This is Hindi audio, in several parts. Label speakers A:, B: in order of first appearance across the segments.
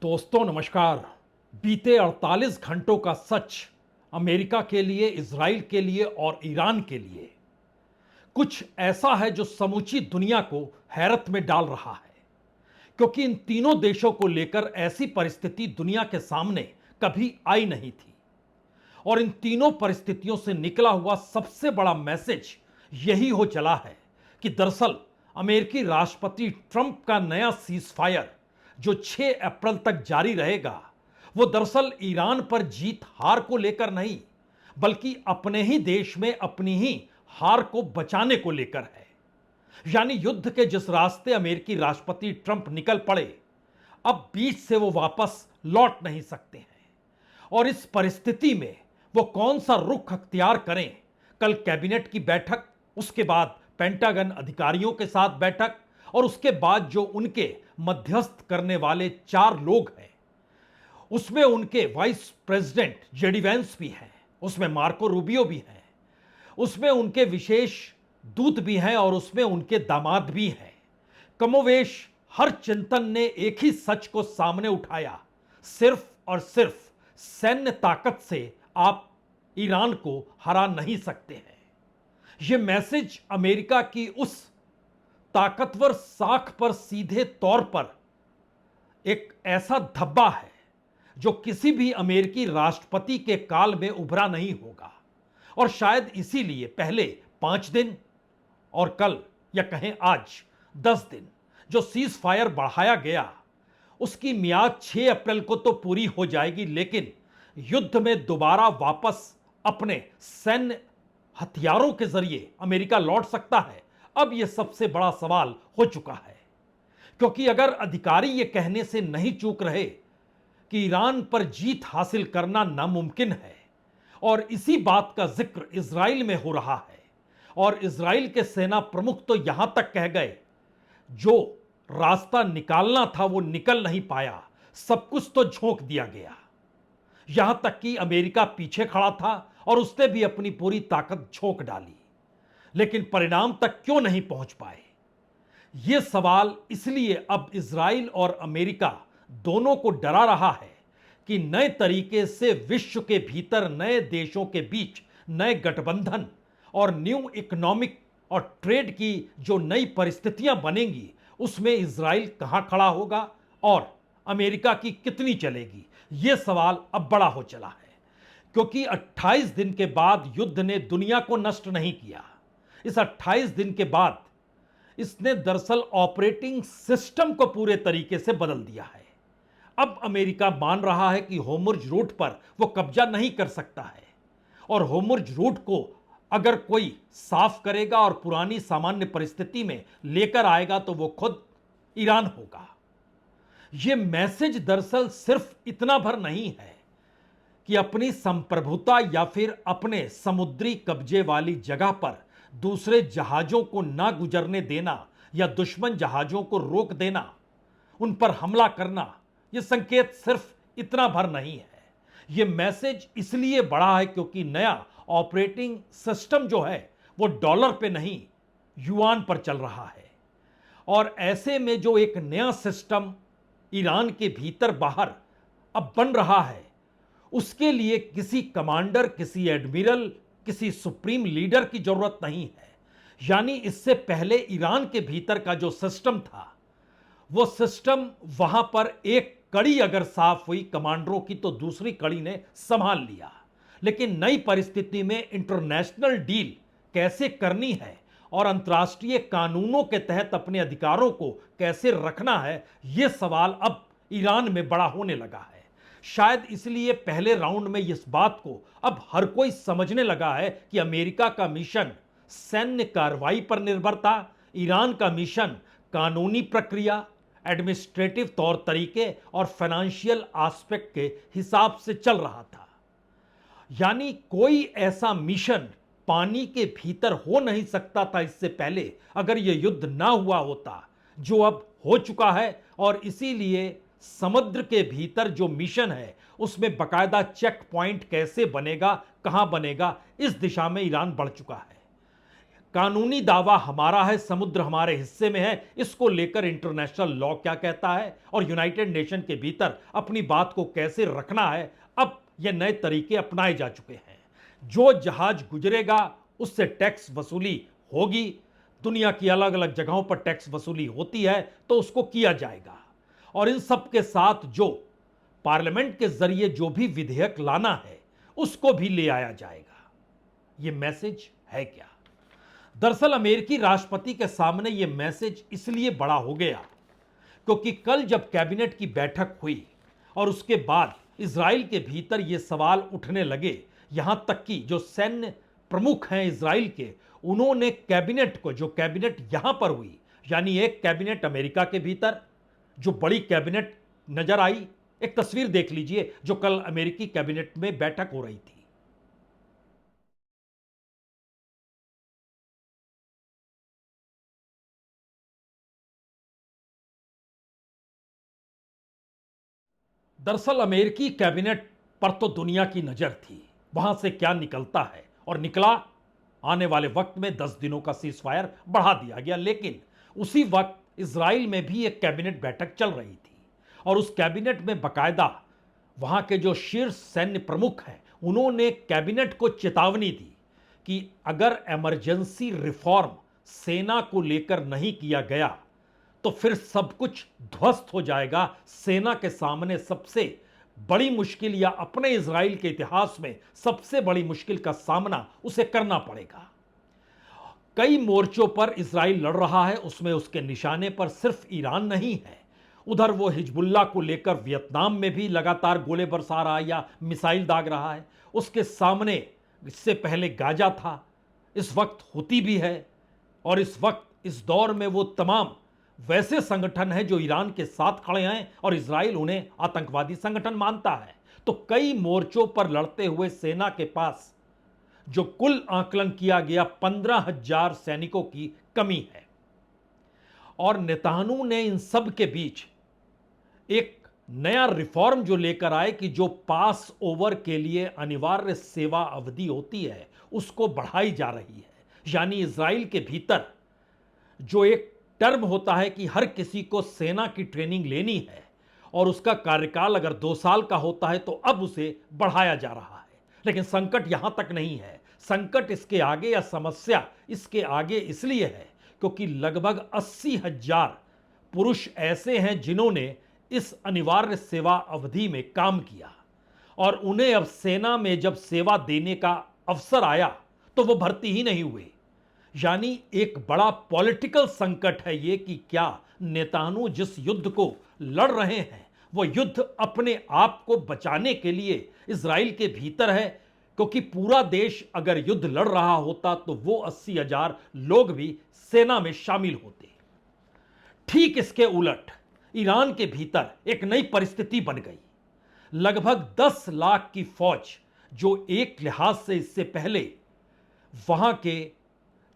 A: दोस्तों नमस्कार। बीते 48 घंटों का सच अमेरिका के लिए, इजराइल के लिए और ईरान के लिए कुछ ऐसा है जो समूची दुनिया को हैरत में डाल रहा है, क्योंकि इन तीनों देशों को लेकर ऐसी परिस्थिति दुनिया के सामने कभी आई नहीं थी। और इन तीनों परिस्थितियों से निकला हुआ सबसे बड़ा मैसेज यही हो चला है कि दरअसल अमेरिकी राष्ट्रपति ट्रंप का नया सीज फायर जो 6 अप्रैल तक जारी रहेगा, वो दरअसल ईरान पर जीत हार को लेकर नहीं, बल्कि अपने ही देश में अपनी ही हार को बचाने को लेकर है। यानी युद्ध के जिस रास्ते अमेरिकी राष्ट्रपति ट्रंप निकल पड़े, अब बीच से वो वापस लौट नहीं सकते हैं। और इस परिस्थिति में वो कौन सा रुख अख्तियार करें, कल कैबिनेट की बैठक, उसके बाद पेंटागन अधिकारियों के साथ बैठक, और उसके बाद जो उनके मध्यस्थ करने वाले 4 लोग हैं, उसमें उनके वाइस प्रेसिडेंट जेडी वेंस भी हैं, उसमें मार्को रूबियो भी हैं, उसमें उनके विशेष दूत भी हैं और उसमें उनके दामाद भी हैं। कमोवेश हर चिंतन ने एक ही सच को सामने उठाया, सिर्फ और सिर्फ सैन्य ताकत से आप ईरान को हरा नहीं सकते हैं। यह मैसेज अमेरिका की उस ताकतवर साख पर सीधे तौर पर एक ऐसा धब्बा है जो किसी भी अमेरिकी राष्ट्रपति के काल में उभरा नहीं होगा। और शायद इसीलिए पहले 5 दिन और कल या कहें आज 10 दिन जो सीज फायर बढ़ाया गया, उसकी मियाद 6 अप्रैल को तो पूरी हो जाएगी, लेकिन युद्ध में दोबारा वापस अपने सैन्य हथियारों के जरिए अमेरिका लौट सकता है, अब यह सबसे बड़ा सवाल हो चुका है। क्योंकि अगर अधिकारी यह कहने से नहीं चूक रहे कि ईरान पर जीत हासिल करना नामुमकिन है, और इसी बात का जिक्र इजराइल में हो रहा है, और इजराइल के सेना प्रमुख तो यहां तक कह गए जो रास्ता निकालना था वो निकल नहीं पाया, सब कुछ तो झोंक दिया गया। यहां तक कि अमेरिका पीछे खड़ा था और उसने भी अपनी पूरी ताकत झोंक डाली, लेकिन परिणाम तक क्यों नहीं पहुंच पाए? यह सवाल इसलिए अब इजराइल और अमेरिका दोनों को डरा रहा है कि नए तरीके से विश्व के भीतर नए देशों के बीच नए गठबंधन और न्यू इकोनॉमिक और ट्रेड की जो नई परिस्थितियां बनेंगी, उसमें इजराइल कहां खड़ा होगा और अमेरिका की कितनी चलेगी। यह सवाल अब बड़ा हो चला है, क्योंकि 28 दिन के बाद युद्ध ने दुनिया को नष्ट नहीं किया। इस 28 दिन के बाद इसने दरअसल ऑपरेटिंग सिस्टम को पूरे तरीके से बदल दिया है। अब अमेरिका मान रहा है कि होर्मुज़ रूट पर वो कब्जा नहीं कर सकता है, और होर्मुज़ रूट को अगर कोई साफ करेगा और पुरानी सामान्य परिस्थिति में लेकर आएगा तो वो खुद ईरान होगा। यह मैसेज दरअसल सिर्फ इतना भर नहीं है कि अपनी संप्रभुता या फिर अपने समुद्री कब्जे वाली जगह पर दूसरे जहाजों को ना गुजरने देना या दुश्मन जहाजों को रोक देना, उन पर हमला करना, यह संकेत सिर्फ इतना भर नहीं है। यह मैसेज इसलिए बड़ा है क्योंकि नया ऑपरेटिंग सिस्टम जो है वो डॉलर पे नहीं, युआन पर चल रहा है। और ऐसे में जो एक नया सिस्टम ईरान के भीतर बाहर अब बन रहा है, उसके लिए किसी कमांडर, किसी एडमिरल, किसी सुप्रीम लीडर की जरूरत नहीं है। यानी इससे पहले ईरान के भीतर का जो सिस्टम था, वो सिस्टम वहां पर एक कड़ी अगर साफ हुई कमांडरों की तो दूसरी कड़ी ने संभाल लिया। लेकिन नई परिस्थिति में इंटरनेशनल डील कैसे करनी है और अंतर्राष्ट्रीय कानूनों के तहत अपने अधिकारों को कैसे रखना है, यह सवाल अब ईरान में बड़ा होने लगा है। शायद इसलिए पहले राउंड में इस बात को अब हर कोई समझने लगा है कि अमेरिका का मिशन सैन्य कार्रवाई पर निर्भर था, ईरान का मिशन कानूनी प्रक्रिया, एडमिनिस्ट्रेटिव तौर तरीके और फाइनेंशियल एस्पेक्ट के हिसाब से चल रहा था। यानी कोई ऐसा मिशन पानी के भीतर हो नहीं सकता था इससे पहले, अगर यह युद्ध ना हुआ होता, जो अब हो चुका है। और इसीलिए समुद्र के भीतर जो मिशन है उसमें बकायदा चेक पॉइंट कैसे बनेगा, कहां बनेगा, इस दिशा में ईरान बढ़ चुका है। कानूनी दावा हमारा है, समुद्र हमारे हिस्से में है, इसको लेकर इंटरनेशनल लॉ क्या कहता है और यूनाइटेड नेशन के भीतर अपनी बात को कैसे रखना है, अब ये नए तरीके अपनाए जा चुके हैं। जो जहाज गुजरेगा उससे टैक्स वसूली होगी। दुनिया की अलग अलग जगहों पर टैक्स वसूली होती है तो उसको किया जाएगा। और इन सब के साथ जो पार्लियामेंट के जरिए जो भी विधेयक लाना है उसको भी ले आया जाएगा। यह मैसेज है क्या? दरअसल अमेरिकी राष्ट्रपति के सामने यह मैसेज इसलिए बड़ा हो गया क्योंकि कल जब कैबिनेट की बैठक हुई और उसके बाद इजराइल के भीतर यह सवाल उठने लगे, यहां तक कि जो सैन्य प्रमुख हैं इजराइल के, उन्होंने कैबिनेट को, जो कैबिनेट यहां पर हुई, यानी एक कैबिनेट अमेरिका के भीतर जो बड़ी कैबिनेट नजर आई, एक तस्वीर देख लीजिए जो कल अमेरिकी कैबिनेट में बैठक हो रही थी। दरअसल अमेरिकी कैबिनेट पर तो दुनिया की नजर थी, वहां से क्या निकलता है, और निकला आने वाले वक्त में 10 दिनों का सीज फायर बढ़ा दिया गया। लेकिन उसी वक्त इजराइल में भी एक कैबिनेट बैठक चल रही थी और उस कैबिनेट में बकायदा वहां के जो शीर्ष सैन्य प्रमुख हैं उन्होंने कैबिनेट को चेतावनी दी कि अगर इमरजेंसी रिफॉर्म सेना को लेकर नहीं किया गया तो फिर सब कुछ ध्वस्त हो जाएगा। सेना के सामने सबसे बड़ी मुश्किल या अपने इजराइल के इतिहास में सबसे बड़ी मुश्किल का सामना उसे करना पड़ेगा। कई मोर्चों पर इजराइल लड़ रहा है, उसमें उसके निशाने पर सिर्फ ईरान नहीं है। उधर वो हिजबुल्लाह को लेकर वियतनाम में भी लगातार गोले बरसा रहा है या मिसाइल दाग रहा है। उसके सामने इससे पहले गाजा था, इस वक्त हुती भी है, और इस वक्त इस दौर में वो तमाम वैसे संगठन हैं जो ईरान के साथ खड़े हैं और इजराइल उन्हें आतंकवादी संगठन मानता है। तो कई मोर्चों पर लड़ते हुए सेना के पास जो कुल आकलन किया गया 15,000 सैनिकों की कमी है। और नेतान्याहू ने इन सब के बीच एक नया रिफॉर्म जो लेकर आए कि जो पास ओवर के लिए अनिवार्य सेवा अवधि होती है उसको बढ़ाई जा रही है। यानी इजराइल के भीतर जो एक टर्म होता है कि हर किसी को सेना की ट्रेनिंग लेनी है और उसका कार्यकाल अगर 2 साल का होता है तो अब उसे बढ़ाया जा रहा है। लेकिन संकट यहां तक नहीं है, संकट इसके आगे या समस्या इसके आगे इसलिए है क्योंकि लगभग 80,000 पुरुष ऐसे हैं जिन्होंने इस अनिवार्य सेवा अवधि में काम किया और उन्हें अब सेना में जब सेवा देने का अवसर आया तो वो भर्ती ही नहीं हुए। यानी एक बड़ा पॉलिटिकल संकट है ये कि क्या नेतान्याहू जिस युद्ध को लड़ रहे हैं वो युद्ध अपने आप को बचाने के लिए इजराइल के भीतर है, क्योंकि पूरा देश अगर युद्ध लड़ रहा होता तो वो 80,000 लोग भी सेना में शामिल होते। ठीक इसके उलट ईरान के भीतर एक नई परिस्थिति बन गई। लगभग 10 लाख की फौज जो एक लिहाज से इससे पहले वहां के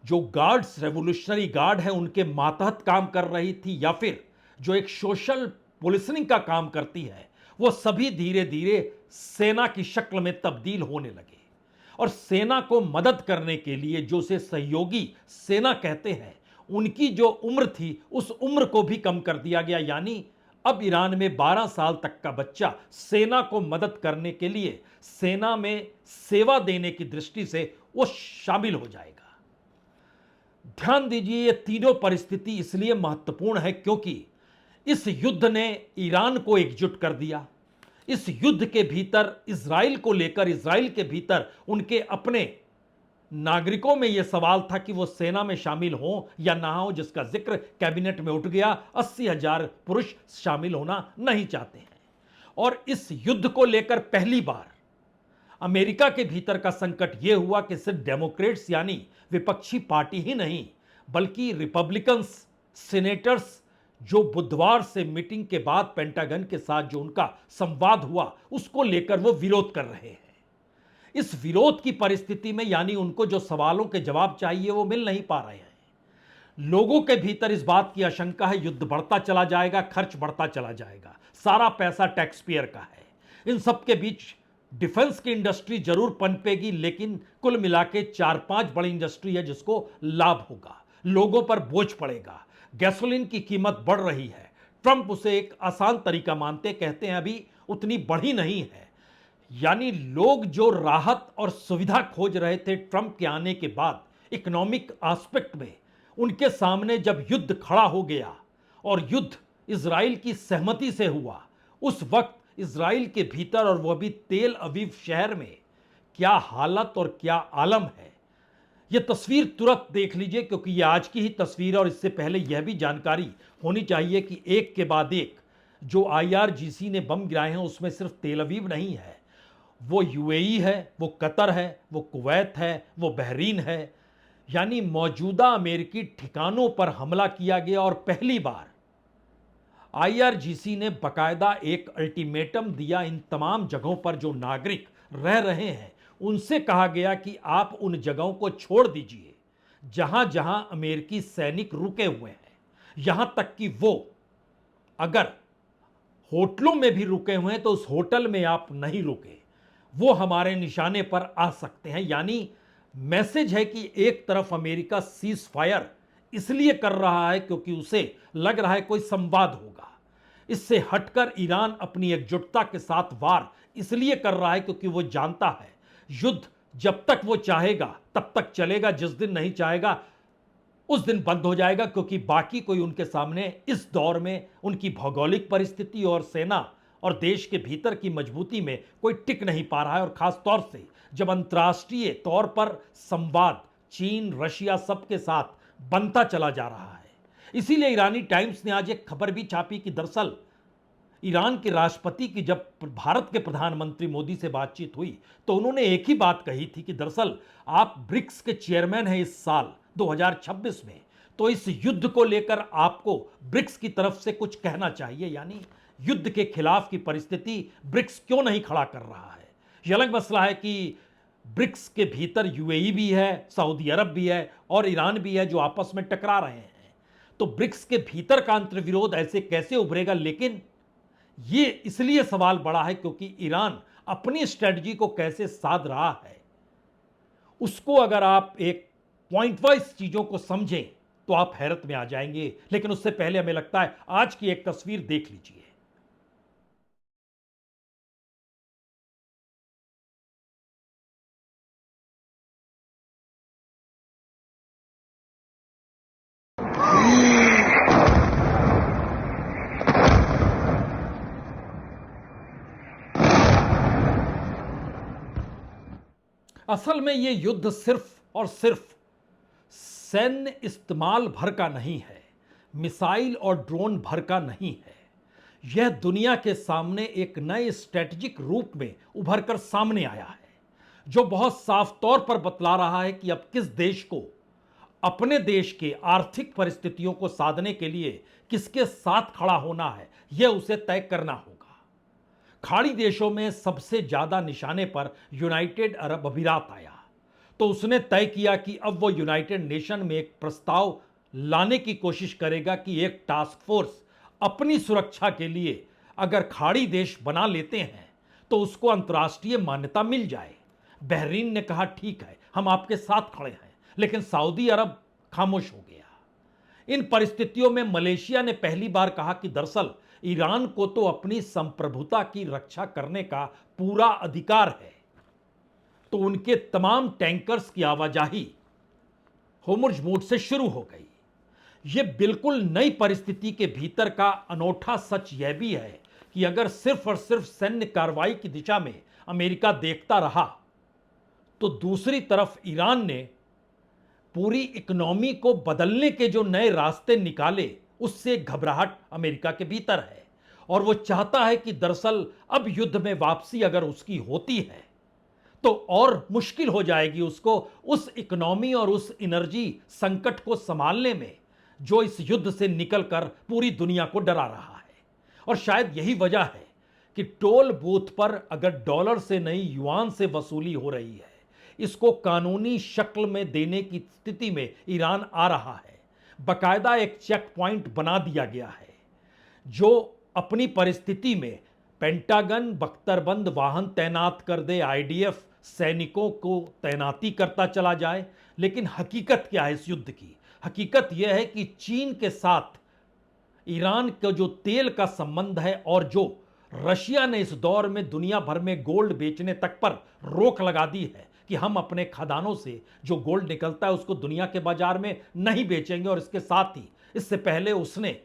A: जो गार्ड्स, रेवोल्यूशनरी गार्ड है, उनके मातहत काम कर रही थी या फिर जो एक सोशल पुलिसिंग का काम करती है, वो सभी धीरे धीरे सेना की शक्ल में तब्दील होने लगे। और सेना को मदद करने के लिए जो से सहयोगी सेना कहते हैं, उनकी जो उम्र थी उस उम्र को भी कम कर दिया गया। यानी अब ईरान में 12 साल तक का बच्चा सेना को मदद करने के लिए सेना में सेवा देने की दृष्टि से वो शामिल हो जाएगा। ध्यान दीजिए, ये तीनों परिस्थिति इसलिए महत्वपूर्ण है क्योंकि इस युद्ध ने ईरान को एकजुट कर दिया। इस युद्ध के भीतर इजराइल को लेकर, इजराइल के भीतर उनके अपने नागरिकों में यह सवाल था कि वो सेना में शामिल हो या ना हो, जिसका जिक्र कैबिनेट में उठ गया। 80,000 पुरुष शामिल होना नहीं चाहते हैं। और इस युद्ध को लेकर पहली बार अमेरिका के भीतर का संकट यह हुआ कि सिर्फ डेमोक्रेट्स यानी विपक्षी पार्टी ही नहीं बल्कि रिपब्लिकन्स, सीनेटर्स जो बुधवार से मीटिंग के बाद पेंटागन के साथ जो उनका संवाद हुआ उसको लेकर वो विरोध कर रहे हैं। इस विरोध की परिस्थिति में यानी उनको जो सवालों के जवाब चाहिए वो मिल नहीं पा रहे हैं। लोगों के भीतर इस बात की आशंका है युद्ध बढ़ता चला जाएगा, खर्च बढ़ता चला जाएगा, सारा पैसा टैक्स पेयर का है। इन सब के बीच डिफेंस की इंडस्ट्री जरूर पनपेगी, लेकिन कुल मिला के 4-5 बड़ी इंडस्ट्री है जिसको लाभ होगा, लोगों पर बोझ पड़ेगा। गैसोलीन की कीमत बढ़ रही है, ट्रंप उसे एक आसान तरीका मानते, कहते हैं अभी उतनी बढ़ी नहीं है। यानी लोग जो राहत और सुविधा खोज रहे थे ट्रंप के आने के बाद इकोनॉमिक एस्पेक्ट में, उनके सामने जब युद्ध खड़ा हो गया और युद्ध इजराइल की सहमति से हुआ, उस वक्त इजराइल के भीतर और वह भी तेल अवीव शहर में क्या हालत और क्या आलम है। यह तस्वीर तुरंत देख लीजिए, क्योंकि यह आज की ही तस्वीर है और इससे पहले यह भी जानकारी होनी चाहिए कि एक के बाद एक जो आईआरजीसी ने बम गिराए हैं उसमें सिर्फ तेल अवीव नहीं है, वो यूएई है, वो कतर है, वो कुवैत है, वो बहरीन है। यानी मौजूदा अमेरिकी ठिकानों पर हमला किया गया और पहली बार आईआरजीसी ने बकायदा एक अल्टीमेटम दिया इन तमाम जगहों पर जो नागरिक रह रहे हैं, उनसे कहा गया कि आप उन जगहों को छोड़ दीजिए जहां जहां अमेरिकी सैनिक रुके हुए हैं, यहां तक कि वो अगर होटलों में भी रुके हुए हैं तो उस होटल में आप नहीं रुके, वो हमारे निशाने पर आ सकते हैं। यानी मैसेज है कि एक तरफ अमेरिका सीज फायर इसलिए कर रहा है क्योंकि उसे लग रहा है कोई संवाद होगा, इससे हटकर ईरान अपनी एकजुटता के साथ वार इसलिए कर रहा है क्योंकि वो जानता है युद्ध जब तक वो चाहेगा तब तक चलेगा, जिस दिन नहीं चाहेगा उस दिन बंद हो जाएगा, क्योंकि बाकी कोई उनके सामने इस दौर में उनकी भौगोलिक परिस्थिति और सेना और देश के भीतर की मजबूती में कोई टिक नहीं पा रहा है। और खास तौर से जब अंतर्राष्ट्रीय तौर पर संवाद चीन रशिया सबके साथ बनता चला जा रहा है। इसीलिए ईरानी टाइम्स ने आज एक खबर भी छापी कि दरअसल ईरान के राष्ट्रपति की जब भारत के प्रधानमंत्री मोदी से बातचीत हुई तो उन्होंने एक ही बात कही थी कि दरअसल आप ब्रिक्स के चेयरमैन हैं इस साल 2026 में, तो इस युद्ध को लेकर आपको ब्रिक्स की तरफ से कुछ कहना चाहिए। यानी युद्ध के खिलाफ की परिस्थिति ब्रिक्स क्यों नहीं खड़ा कर रहा है। यह अलग मसला है कि ब्रिक्स के भीतर यूएई भी है, सऊदी अरब भी है और ईरान भी है जो आपस में टकरा रहे हैं, तो ब्रिक्स के भीतर का अंतर्विरोध ऐसे कैसे उभरेगा। लेकिन यह इसलिए सवाल बड़ा है क्योंकि ईरान अपनी स्ट्रेटजी को कैसे साध रहा है, उसको अगर आप एक पॉइंट वाइज चीजों को समझें तो आप हैरत में आ जाएंगे। लेकिन उससे पहले हमें लगता है आज की एक तस्वीर देख लीजिए। असल में यह युद्ध सिर्फ और सिर्फ सैन्य इस्तेमाल भर का नहीं है, मिसाइल और ड्रोन भर का नहीं है। यह दुनिया के सामने एक नए स्ट्रेटजिक रूप में उभर कर सामने आया है, जो बहुत साफ तौर पर बतला रहा है कि अब किस देश को अपने देश के आर्थिक परिस्थितियों को साधने के लिए किसके साथ खड़ा होना है, यह उसे तय करना होगा। खाड़ी देशों में सबसे ज्यादा निशाने पर यूनाइटेड अरब अमीरात आया, तो उसने तय किया कि अब वो यूनाइटेड नेशन में एक प्रस्ताव लाने की कोशिश करेगा कि एक टास्क फोर्स अपनी सुरक्षा के लिए अगर खाड़ी देश बना लेते हैं तो उसको अंतर्राष्ट्रीय मान्यता मिल जाए। बहरीन ने कहा ठीक है, हम आपके साथ खड़े हैं, लेकिन सऊदी अरब खामोश हो गया। इन परिस्थितियों में मलेशिया ने पहली बार कहा कि दरअसल ईरान को तो अपनी संप्रभुता की रक्षा करने का पूरा अधिकार है, तो उनके तमाम टैंकर्स की आवाजाही होर्मुज मूड से शुरू हो गई। यह बिल्कुल नई परिस्थिति के भीतर का अनोखा सच यह भी है कि अगर सिर्फ और सिर्फ सैन्य कार्रवाई की दिशा में अमेरिका देखता रहा तो दूसरी तरफ ईरान ने पूरी इकोनॉमी को बदलने के जो नए रास्ते निकाले उससे घबराहट अमेरिका के भीतर है, और वो चाहता है कि दरअसल अब युद्ध में वापसी अगर उसकी होती है तो और मुश्किल हो जाएगी उसको उस इकोनॉमी और उस एनर्जी संकट को संभालने में जो इस युद्ध से निकलकर पूरी दुनिया को डरा रहा है। और शायद यही वजह है कि टोल बूथ पर अगर डॉलर से नहीं युआन से वसूली हो रही है, इसको कानूनी शक्ल में देने की स्थिति में ईरान आ रहा है। बकायदा एक चेक पॉइंट बना दिया गया है जो अपनी परिस्थिति में पेंटागन बख्तरबंद वाहन तैनात कर दे, आईडीएफ सैनिकों को तैनाती करता चला जाए, लेकिन हकीकत क्या है इस युद्ध की? हकीकत यह है कि चीन के साथ ईरान का जो तेल का संबंध है और जो रशिया ने इस दौर में दुनिया भर में गोल्ड बेचने तक पर रोक लगा दी है कि हम अपने खदानों से जो गोल्ड निकलता है उसको दुनिया के बाजार में नहीं बेचेंगे, और इसके साथ ही इससे पहले उसने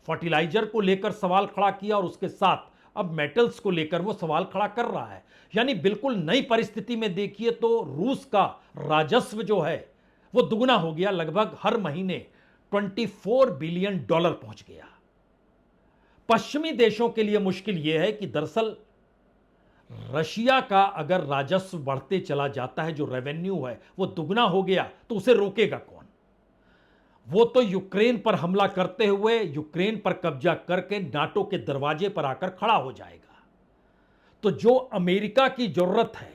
A: फर्टिलाइजर को लेकर सवाल खड़ा किया और उसके साथ अब मेटल्स को लेकर वो सवाल खड़ा कर रहा है। यानी बिल्कुल नई परिस्थिति में देखिए तो रूस का राजस्व जो है वो दुगना हो गया, लगभग हर महीने $24 बिलियन पहुंच गया। पश्चिमी देशों के लिए मुश्किल यह है कि दरअसल रशिया का अगर राजस्व बढ़ते चला जाता है, जो रेवेन्यू है वो दुगना हो गया, तो उसे रोकेगा कौन? वो तो यूक्रेन पर हमला करते हुए यूक्रेन पर कब्जा करके नाटो के दरवाजे पर आकर खड़ा हो जाएगा। तो जो अमेरिका की जरूरत है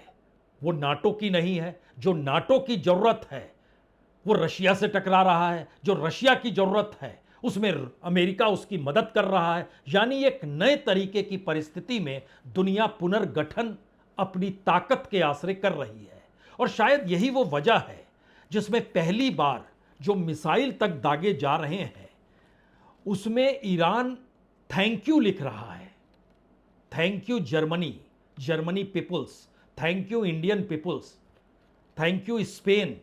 A: वो नाटो की नहीं है, जो नाटो की जरूरत है वो रशिया से टकरा रहा है, जो रशिया की जरूरत है उसमें अमेरिका उसकी मदद कर रहा है। यानी एक नए तरीके की परिस्थिति में दुनिया पुनर्गठन अपनी ताकत के आश्रय कर रही है। और शायद यही वो वजह है जिसमें पहली बार जो मिसाइल तक दागे जा रहे हैं उसमें ईरान थैंक यू लिख रहा है। Thank you Germany, Germany peoples, thank you Indian peoples, thank you Spain.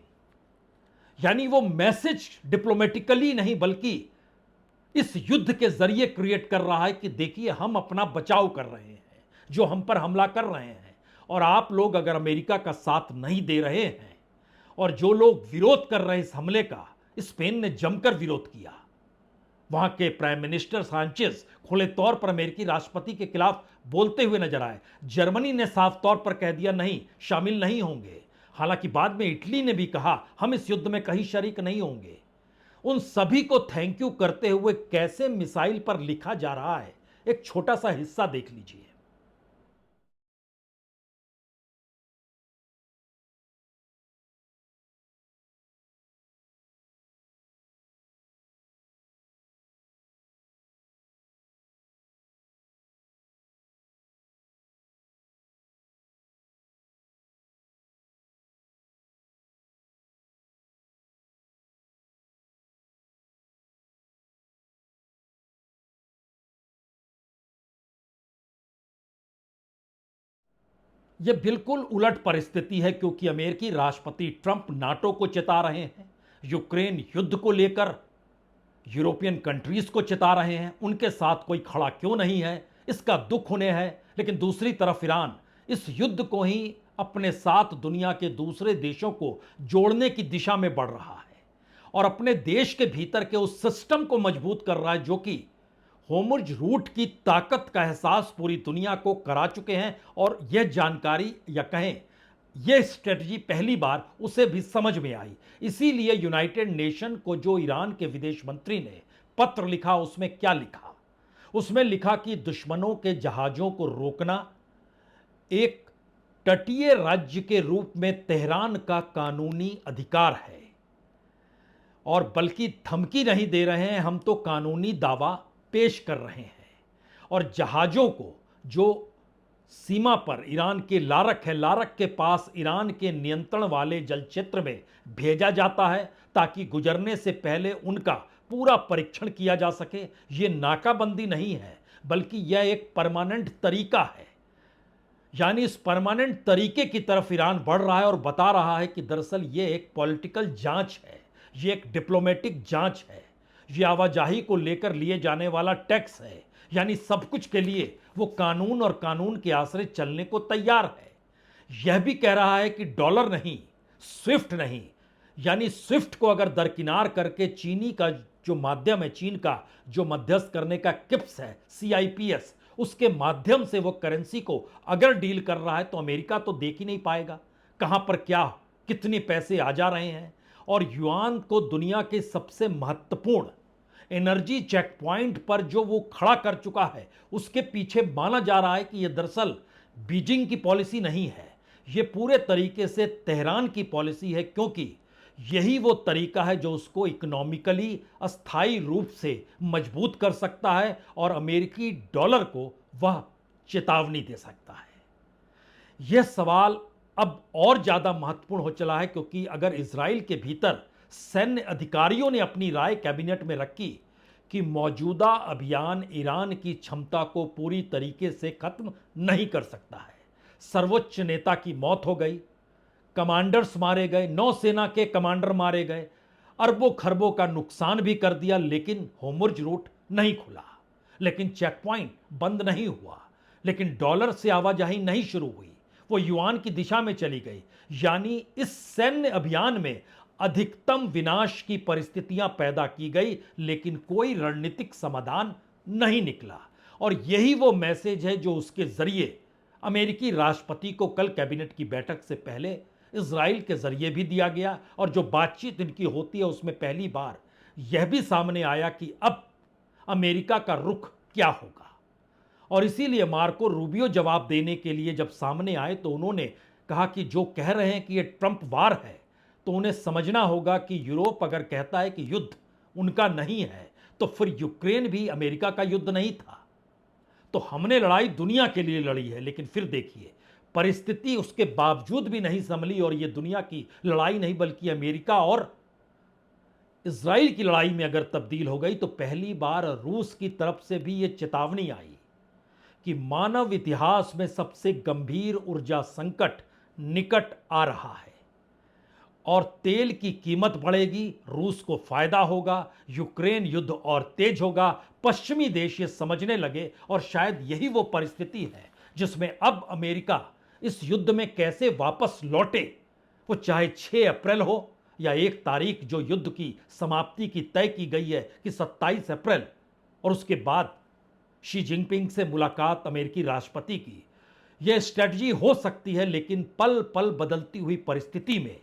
A: यानी वो मैसेज डिप्लोमेटिकली नहीं बल्कि इस युद्ध के जरिए क्रिएट कर रहा है कि देखिए हम अपना बचाव कर रहे हैं, जो हम पर हमला कर रहे हैं, और आप लोग अगर अमेरिका का साथ नहीं दे रहे हैं, और जो लोग विरोध कर रहे हैं इस हमले का, स्पेन ने जमकर विरोध किया। वहां के प्राइम मिनिस्टर सांचेज खुले तौर पर अमेरिकी राष्ट्रपति के खिलाफ बोलते हुए नजर आए। जर्मनी ने साफ तौर पर कह दिया नहीं, शामिल नहीं होंगे। हालांकि बाद में इटली ने भी कहा हम इस युद्ध में कहीं शरीक नहीं होंगे। उन सभी को थैंक यू करते हुए कैसे मिसाइल पर लिखा जा रहा है, एक छोटा सा हिस्सा देख लीजिए। यह बिल्कुल उलट परिस्थिति है, क्योंकि अमेरिकी राष्ट्रपति ट्रंप नाटो को चिता रहे हैं, यूक्रेन युद्ध को लेकर यूरोपियन कंट्रीज को चिता रहे हैं, उनके साथ कोई खड़ा क्यों नहीं है इसका दुख उन्हें है। लेकिन दूसरी तरफ ईरान इस युद्ध को ही अपने साथ दुनिया के दूसरे देशों को जोड़ने की दिशा में बढ़ रहा है और अपने देश के भीतर के उस सिस्टम को मजबूत कर रहा है जो कि होर्मुज रूट की ताकत का एहसास पूरी दुनिया को करा चुके हैं। और यह जानकारी या कहें यह स्ट्रेटजी पहली बार उसे भी समझ में आई। इसीलिए यूनाइटेड नेशन को जो ईरान के विदेश मंत्री ने पत्र लिखा, उसमें क्या लिखा? उसमें लिखा कि दुश्मनों के जहाजों को रोकना एक तटीय राज्य के रूप में तेहरान का कानूनी अधिकार है, और बल्कि धमकी नहीं दे रहे हैं, हम तो कानूनी दावा पेश कर रहे हैं। और जहाजों को जो सीमा पर ईरान के लारक है, लारक के पास ईरान के नियंत्रण वाले जल क्षेत्र में भेजा जाता है ताकि गुजरने से पहले उनका पूरा परीक्षण किया जा सके। यह नाकाबंदी नहीं है बल्कि यह एक परमानेंट तरीका है। यानी इस परमानेंट तरीके की तरफ ईरान बढ़ रहा है और बता रहा है कि दरअसल यह एक पॉलिटिकल जांच है, यह एक डिप्लोमेटिक जांच है, यह आवाजाही को लेकर लिए जाने वाला टैक्स है। यानी सब कुछ के लिए वो कानून और कानून के आश्रय चलने को तैयार है। यह भी कह रहा है कि डॉलर नहीं, स्विफ्ट नहीं, यानी स्विफ्ट को अगर दरकिनार करके चीनी का जो माध्यम है, चीन का जो मध्यस्थ करने का किप्स है, CIPS, उसके माध्यम से वो करेंसी को अगर डील कर रहा है तो अमेरिका तो देख ही नहीं पाएगा कहां पर क्या कितने पैसे आ जा रहे हैं। और युआन को दुनिया के सबसे महत्वपूर्ण एनर्जी चेक पॉइंट पर जो वो खड़ा कर चुका है, उसके पीछे माना जा रहा है कि यह दरअसल बीजिंग की पॉलिसी नहीं है, यह पूरे तरीके से तेहरान की पॉलिसी है, क्योंकि यही वो तरीका है जो उसको इकोनॉमिकली अस्थायी रूप से मजबूत कर सकता है और अमेरिकी डॉलर को वह चेतावनी दे सकता है। यह सवाल अब और ज्यादा महत्वपूर्ण हो चला है क्योंकि अगर इजराइल के भीतर सैन्य अधिकारियों ने अपनी राय कैबिनेट में रखी कि मौजूदा अभियान ईरान की क्षमता को पूरी तरीके से खत्म नहीं कर सकता है, सर्वोच्च नेता की मौत हो गई, कमांडर्स मारे गए, नौसेना के कमांडर मारे गए, अरबों खरबों का नुकसान भी कर दिया, लेकिन होर्मुज रूट नहीं खुला, लेकिन चेक पॉइंट बंद नहीं हुआ, लेकिन डॉलर से आवाजाही नहीं शुरू हुई, वो युआन की दिशा में चली गई। यानी इस सैन्य अभियान में अधिकतम विनाश की परिस्थितियां पैदा की गई, लेकिन कोई रणनीतिक समाधान नहीं निकला। और यही वो मैसेज है जो उसके जरिए अमेरिकी राष्ट्रपति को कल कैबिनेट की बैठक से पहले इजराइल के जरिए भी दिया गया। और जो बातचीत इनकी होती है उसमें पहली बार यह भी सामने आया कि अब अमेरिका का रुख क्या होगा। और इसीलिए मार्को रूबियो जवाब देने के लिए जब सामने आए तो उन्होंने कहा कि जो कह रहे हैं कि यह ट्रंप वार है, तो उन्हें समझना होगा कि यूरोप अगर कहता है कि युद्ध उनका नहीं है, तो फिर यूक्रेन भी अमेरिका का युद्ध नहीं था। तो हमने लड़ाई दुनिया के लिए लड़ी है, लेकिन फिर देखिए परिस्थिति उसके बावजूद भी नहीं संभली और यह दुनिया की लड़ाई नहीं बल्कि अमेरिका और इजराइल की लड़ाई में अगर तब्दील हो गई, तो पहली बार रूस की तरफ से भी यह चेतावनी आई कि मानव इतिहास में सबसे गंभीर ऊर्जा संकट निकट आ रहा है और तेल की कीमत बढ़ेगी, रूस को फायदा होगा, यूक्रेन युद्ध और तेज होगा। पश्चिमी देश ये समझने लगे और शायद यही वो परिस्थिति है जिसमें अब अमेरिका इस युद्ध में कैसे वापस लौटे, वो चाहे 6 अप्रैल हो या 1 तारीख जो युद्ध की समाप्ति की तय की गई है कि 27 अप्रैल, और उसके बाद शी जिनपिंग से मुलाकात अमेरिकी राष्ट्रपति की। यह स्ट्रेटजी हो सकती है, लेकिन पल पल बदलती हुई परिस्थिति में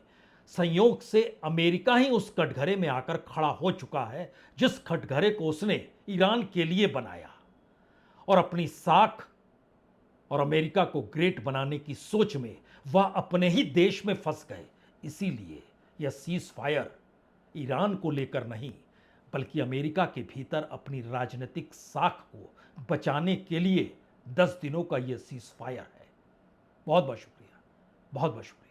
A: संयोग से अमेरिका ही उस कटघरे में आकर खड़ा हो चुका है जिस कटघरे को उसने ईरान के लिए बनाया और अपनी साख और अमेरिका को ग्रेट बनाने की सोच में वह अपने ही देश में फंस गए। इसीलिए यह सीज फायर ईरान को लेकर नहीं बल्कि अमेरिका के भीतर अपनी राजनीतिक साख को बचाने के लिए 10 दिनों का यह सीज फायर है। बहुत बहुत शुक्रिया, बहुत बहुत शुक्रिया।